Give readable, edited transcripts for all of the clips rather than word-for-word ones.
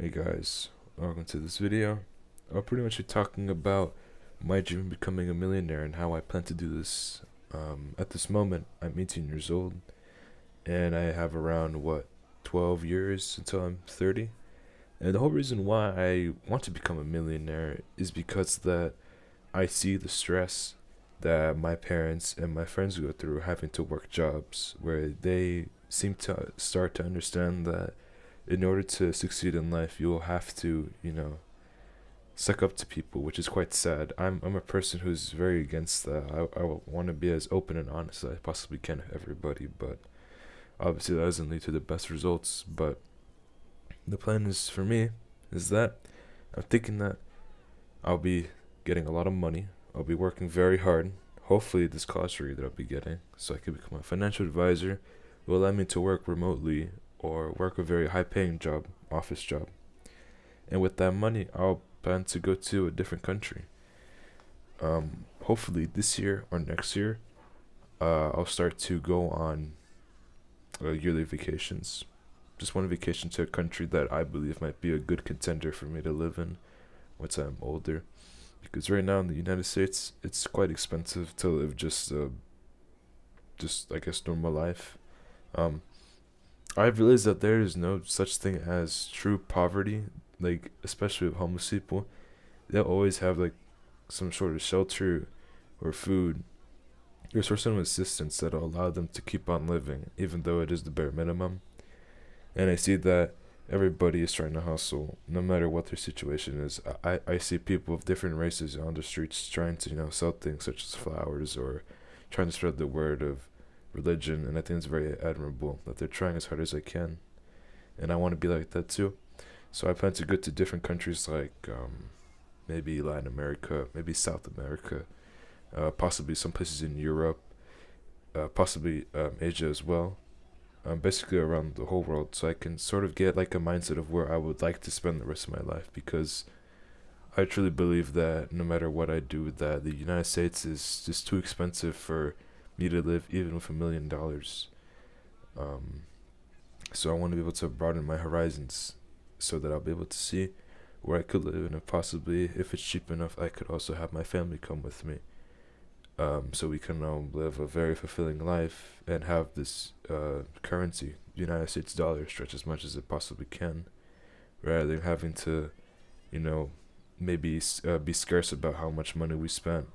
Hey guys, welcome to this video. I'll pretty much be talking about my dream of becoming a millionaire and how I plan to do this. At this moment, I'm 18 years old and I have around 12 years until I'm 30. And the whole reason why I want to become a millionaire is because that I see the stress that my parents and my friends go through having to work jobs where they seem to start to understand that in order to succeed in life, you'll have to, suck up to people, which is quite sad. I'm a person who's very against that. I want to be as open and honest as I possibly can with everybody, but obviously that doesn't lead to the best results. But the plan is for me is that I'm thinking that I'll be getting a lot of money. I'll be working very hard. Hopefully, this college degree that I'll be getting, so I can become a financial advisor, will allow me to work remotely or work a very high-paying job, office job. And with that money, I'll plan to go to a different country. Hopefully this year or next year, I'll start to go on yearly vacations. Just one vacation to a country that I believe might be a good contender for me to live in once I'm older. Because right now in the United States, it's quite expensive to live just I guess normal life. Um, I've realized that there is no such thing as true poverty, like especially with homeless people. They'll always have like some sort of shelter or food or some assistance that'll allow them to keep on living, even though it is the bare minimum. And I see that everybody is trying to hustle, no matter what their situation is. I see people of different races on the streets trying to, sell things such as flowers or trying to spread the word of religion, and I think it's very admirable that they're trying as hard as they can. And I want to be like that too. So I plan to go to different countries like maybe Latin America, maybe South America, possibly some places in Europe, possibly Asia as well. Basically around the whole world, so I can sort of get like a mindset of where I would like to spend the rest of my life. Because I truly believe that no matter what I do, that the United States is just too expensive for me to live, even with $1 million. Um, so I want to be able to broaden my horizons, so that I'll be able to see where I could live, and if possibly, if it's cheap enough, I could also have my family come with me. So we can live a very fulfilling life and have this currency, United States dollar, stretch as much as it possibly can, rather than having to, you know, maybe be scarce about how much money we spent.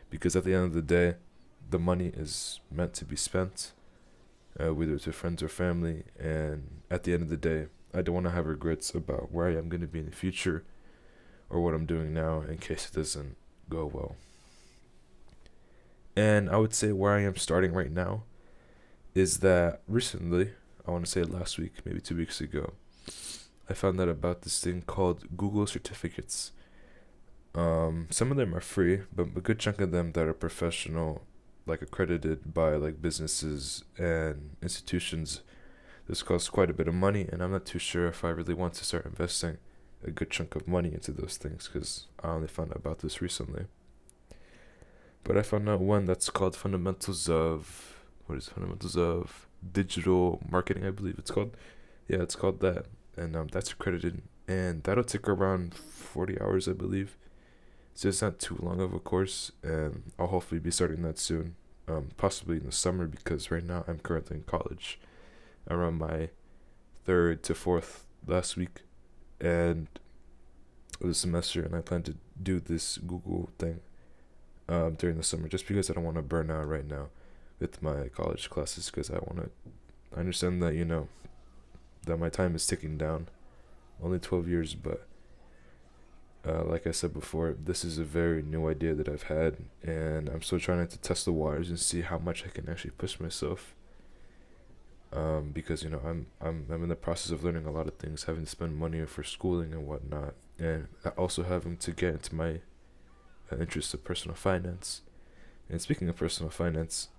Because at the end of the day, the money is meant to be spent, whether to friends or family. And at the end of the day, I don't want to have regrets about where I am going to be in the future or what I'm doing now in case it doesn't go well. And I would say where I am starting right now is that recently, I want to say last week, maybe 2 weeks ago, I found out about this thing called Google certificates. Some of them are free, but a good chunk of them that are professional, like accredited by like businesses and institutions, this costs quite a bit of money, and I'm not too sure if I really want to start investing a good chunk of money into those things because I only found out about this recently. But I found out one that's called Fundamentals of Digital Marketing, I believe it's called. Yeah, it's called that, and that's accredited, and that'll take around 40 hours, I believe. So it's not too long of a course, and I'll hopefully be starting that soon, possibly in the summer because right now I'm currently in college. I'm around my third to fourth last week, and of the semester, and I plan to do this Google thing during the summer just because I don't want to burn out right now with my college classes because I understand that that my time is ticking down, only 12 years, but like I said before, this is a very new idea that I've had, and I'm still trying to test the waters and see how much I can actually push myself. Because I'm in the process of learning a lot of things, having to spend money for schooling and whatnot, and also having to get into my interest of personal finance. And speaking of personal finance,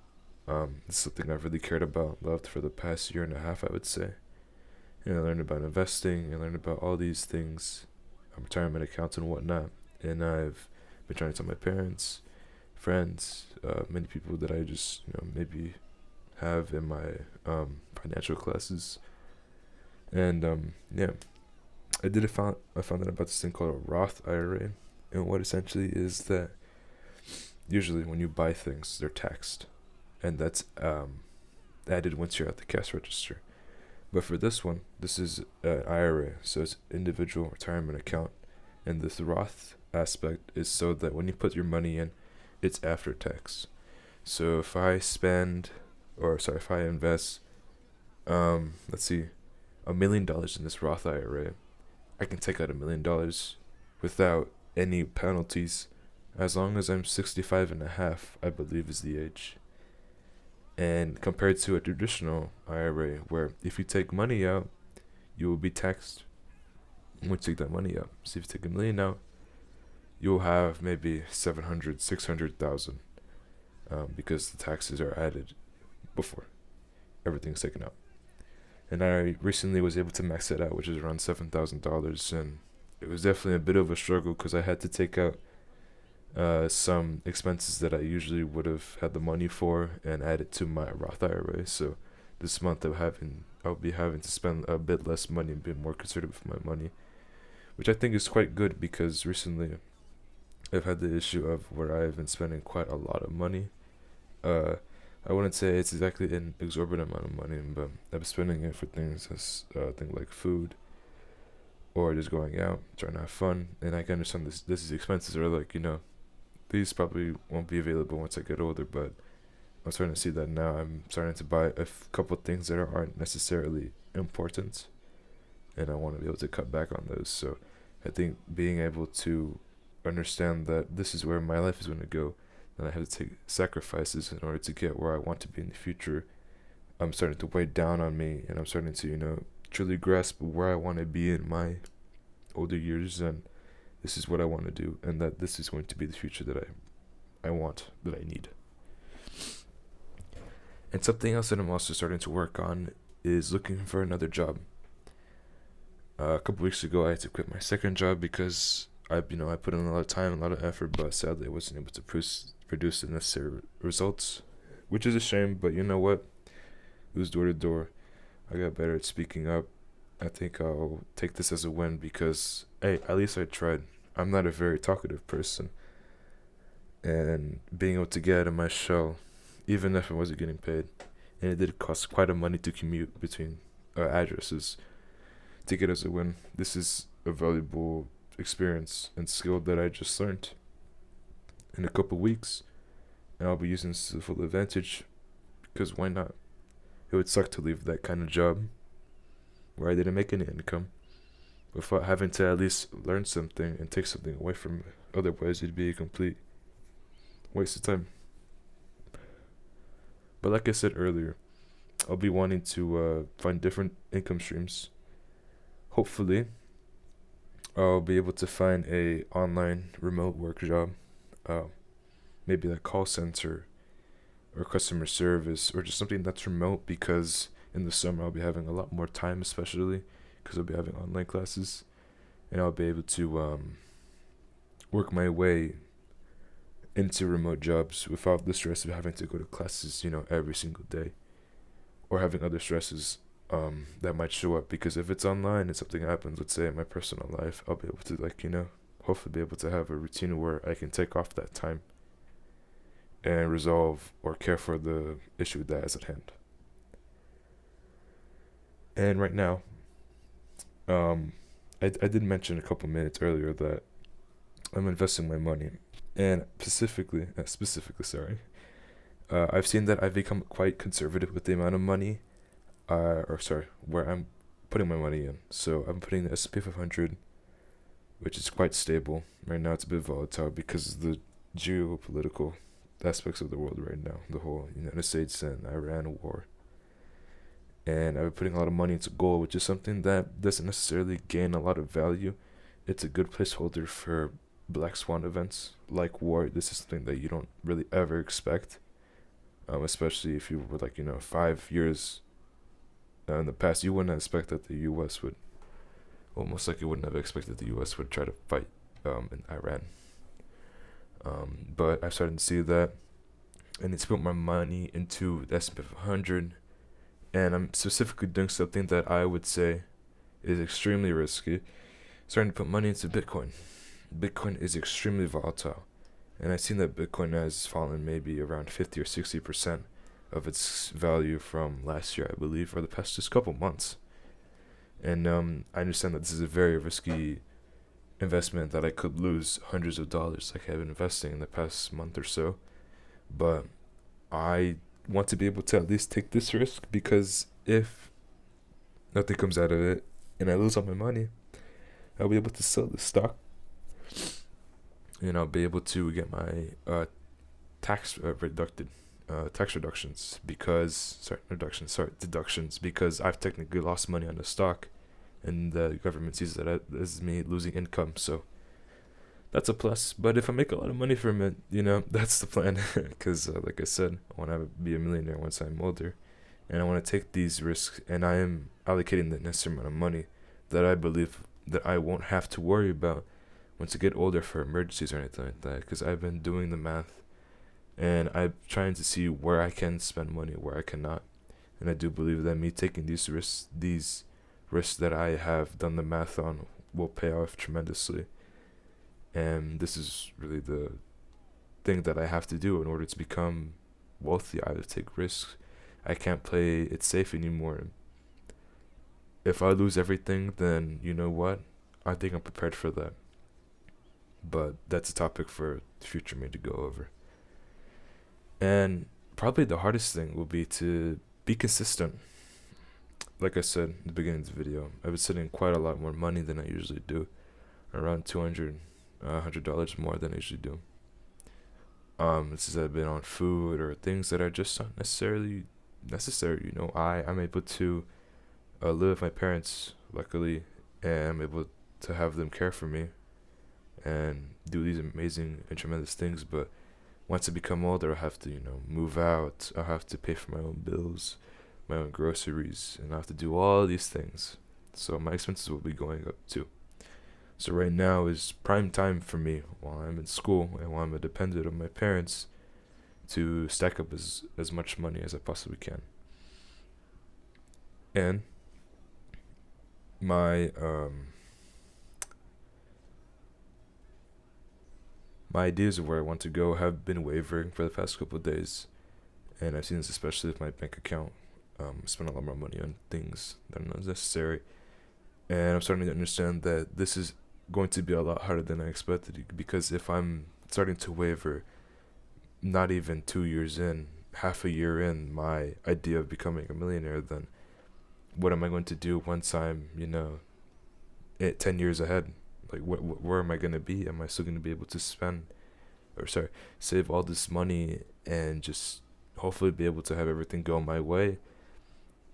it's something I've really cared about, loved for the past year and a half, I would say. I learned about investing and learned about all these things, retirement accounts and whatnot. And I've been trying to tell my parents, friends, many people that I just maybe have in my financial classes. And yeah, I found out about this thing called a Roth IRA, and what essentially is that usually when you buy things, they're taxed, and that's added once you're at the cash register. But for this one, this is an IRA, so it's individual retirement account, and this Roth aspect is so that when you put your money in, it's after tax. So if I invest, let's see, $1 million in this Roth IRA, I can take out $1 million without any penalties, as long as I'm 65 and a half, I believe is the age. And compared to a traditional IRA, where if you take money out, you will be taxed when you take that money out. So if you take 1 million out, you'll have maybe 700, 600,000, because the taxes are added before everything's taken out. And I recently was able to max it out, which is around $7,000, and it was definitely a bit of a struggle because I had to take out some expenses that I usually would have had the money for and add it to my Roth IRA. So this month I'll be having to spend a bit less money and be more conservative with my money, which I think is quite good because recently I've had the issue of where I've been spending quite a lot of money. Uh, I wouldn't say it's exactly an exorbitant amount of money, but I'm spending it for things like food or just going out, trying to have fun. And I can understand this is expenses are like, these probably won't be available once I get older, but I'm starting to see that now. I'm starting to buy couple things that aren't necessarily important, and I want to be able to cut back on those. So I think being able to understand that this is where my life is going to go, and I have to take sacrifices in order to get where I want to be in the future, I'm starting to weigh down on me, and I'm starting to, truly grasp where I want to be in my older years, and this is what I want to do, and that this is going to be the future that I want, that I need. And something else that I'm also starting to work on is looking for another job. A couple weeks ago, I had to quit my second job because I put in a lot of time, a lot of effort, but sadly I wasn't able to produce the necessary results, which is a shame. But you know what? It was door to door. I got better at speaking up. I think I'll take this as a win because, hey, at least I tried. I'm not a very talkative person, and being able to get out of my shell, even if I wasn't getting paid, and it did cost quite a money to commute between addresses, take it as a win. This is a valuable experience and skill that I just learned in a couple weeks, and I'll be using this to full advantage because why not? It would suck to leave that kind of job where I didn't make any income without having to at least learn something and take something away from it. Otherwise, it'd be a complete waste of time. But like I said earlier, I'll be wanting to find different income streams. Hopefully, I'll be able to find a online remote work job, uh, maybe like call center or customer service or just something that's remote because in the summer I'll be having a lot more time, especially because I'll be having online classes, and I'll be able to work my way into remote jobs without the stress of having to go to classes, every single day, or having other stresses that might show up. Because if it's online and something happens, let's say in my personal life, I'll be able to hopefully be able to have a routine where I can take off that time and resolve or care for the issue that is at hand. And right now, I did mention a couple minutes earlier that I'm investing my money, and specifically, sorry, I've seen that I've become quite conservative with the amount of money, where I'm putting my money in. So I'm putting the S&P 500, which is quite stable. Right now it's a bit volatile because of the geopolitical aspects of the world right now, the whole United States and Iran war. And I've been putting a lot of money into gold, which is something that doesn't necessarily gain a lot of value. It's a good placeholder for black swan events like war. This is something that you don't really ever expect, especially if you were 5 years in the past. You wouldn't expect that the U.S. would, almost like you wouldn't have expected the U.S. would try to fight in Iran. But I've started to see that, and it's put my money into the S&P 500, and I'm specifically doing something that I would say is extremely risky, starting to put money into Bitcoin. Bitcoin is extremely volatile, and I've seen that Bitcoin has fallen maybe around 50 or 60% of its value from last year, I believe, or the past just couple months. And I understand that this is a very risky investment, that I could lose hundreds of dollars like I've been investing in the past month or so. But I want to be able to at least take this risk, because if nothing comes out of it and I lose all my money, I'll be able to sell the stock, and I'll be able to get my tax reductions, because deductions, because I've technically lost money on the stock, and the government sees that as me losing income. So that's a plus. But if I make a lot of money from it, that's the plan. Because like I said, I want to be a millionaire once I'm older, and I want to take these risks, and I am allocating the necessary amount of money that I believe that I won't have to worry about once I get older for emergencies or anything like that. Because I've been doing the math, and I'm trying to see where I can spend money, where I cannot. And I do believe that me taking these risks that I have done the math on, will pay off tremendously. And this is really the thing that I have to do in order to become wealthy. I have to take risks. I can't play it safe anymore. If I lose everything, then you know what? I think I'm prepared for that. But that's a topic for future me to go over. And probably the hardest thing will be to be consistent. Like I said in the beginning of the video, I've been spending quite a lot more money than I usually do. Around $100 more than I usually do. This has been on food or things that are just not necessarily necessary. I'm able to live with my parents, luckily, and I'm able to have them care for me and do these amazing and tremendous things. But once I become older, I have to, move out. I have to pay for my own bills, my own groceries, and I have to do all these things. So my expenses will be going up too. So right now is prime time for me, while I'm in school and while I'm dependent on my parents, to stack up as much money as I possibly can. And my my ideas of where I want to go have been wavering for the past couple of days, and I've seen this especially with my bank account. Spend a lot more money on things that are not necessary, and I'm starting to understand that this is going to be a lot harder than I expected, because if I'm starting to waver, not even 2 years in, half a year in my idea of becoming a millionaire, then what am I going to do once I'm 10 years ahead? Like, where am I going to be? Am I still going to be able to save all this money and just hopefully be able to have everything go my way?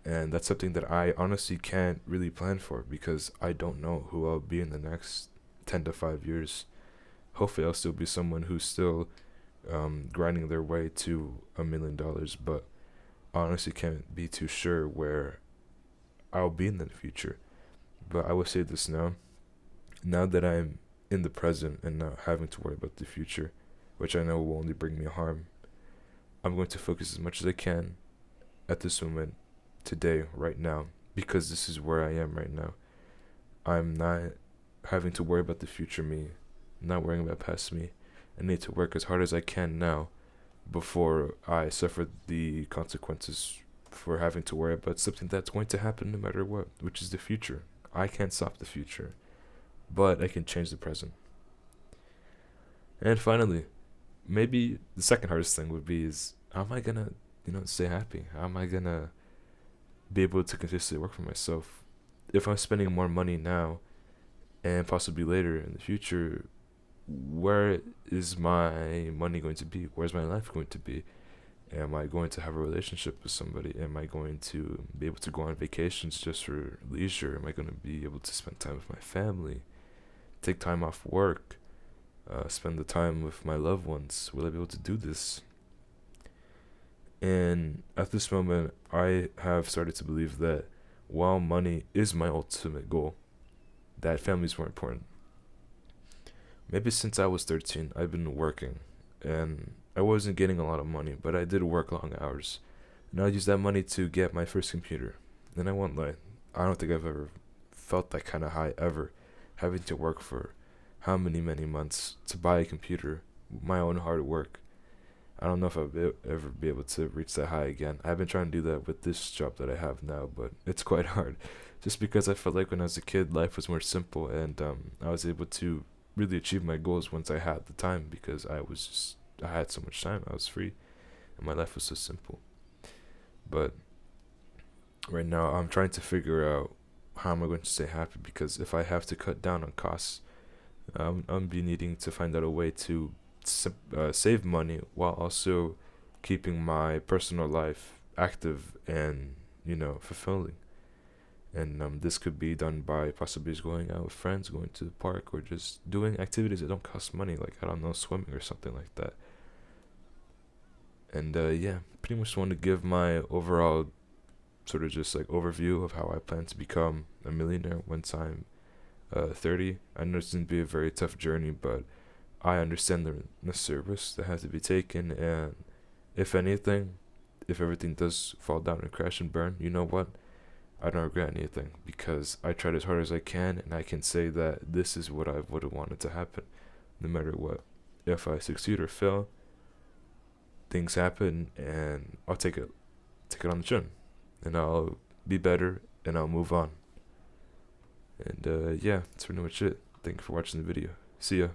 And that's something that I honestly can't really plan for, because I don't know who I'll be in the next 10 to 5 years. Hopefully I'll still be someone who's still grinding their way to $1 million, but I honestly can't be too sure where I'll be in the future. But I will say this now that I'm in the present and not having to worry about the future, which I know will only bring me harm, I'm going to focus as much as I can at this moment, today, right now, because this is where I am right now. I'm not having to worry about the future me, not worrying about past me. I need to work as hard as I can now before I suffer the consequences for having to worry about something that's going to happen no matter what, which is the future. I can't stop the future, but I can change the present. And finally, maybe the second hardest thing would be is, how am I gonna, stay happy? How am I gonna be able to consistently work for myself if I'm spending more money now and possibly later in the future? Where is my money going to be? Where's my life going to be? Am I going to have a relationship with somebody? Am I going to be able to go on vacations just for leisure? Am I going to be able to spend time with my family, take time off work, spend the time with my loved ones? Will I be able to do this? And at this moment, I have started to believe that while money is my ultimate goal, that family is more important. Maybe since I was 13, I've been working, and I wasn't getting a lot of money, but I did work long hours. And I used that money to get my first computer. And I won't lie, I don't think I've ever felt that kind of high ever, having to work for how many months to buy a computer, my own hard work. I don't know if ever be able to reach that high again. I've been trying to do that with this job that I have now, but it's quite hard. Just because I felt like when I was a kid, life was more simple, and I was able to really achieve my goals once I had the time because I had so much time. I was free, and my life was so simple. But right now, I'm trying to figure out how am I going to stay happy because if I have to cut down on costs, I'm be needing to find out a way to save money while also keeping my personal life active and fulfilling. And this could be done by possibly just going out with friends, going to the park, or just doing activities that don't cost money, like I don't know, swimming or something like that. And yeah, pretty much want to give my overall sort of just like overview of how I plan to become a millionaire once I'm 30. I know it's going to be a very tough journey, but I understand the necessary risks that have to be taken. And if anything, if everything does fall down and crash and burn, you know what? I don't regret anything because I tried as hard as I can, and I can say that this is what I would have wanted to happen, no matter what. If I succeed or fail, things happen, and I'll take it on the chin, and I'll be better, and I'll move on. And yeah, that's pretty much it. Thank you for watching the video. See ya.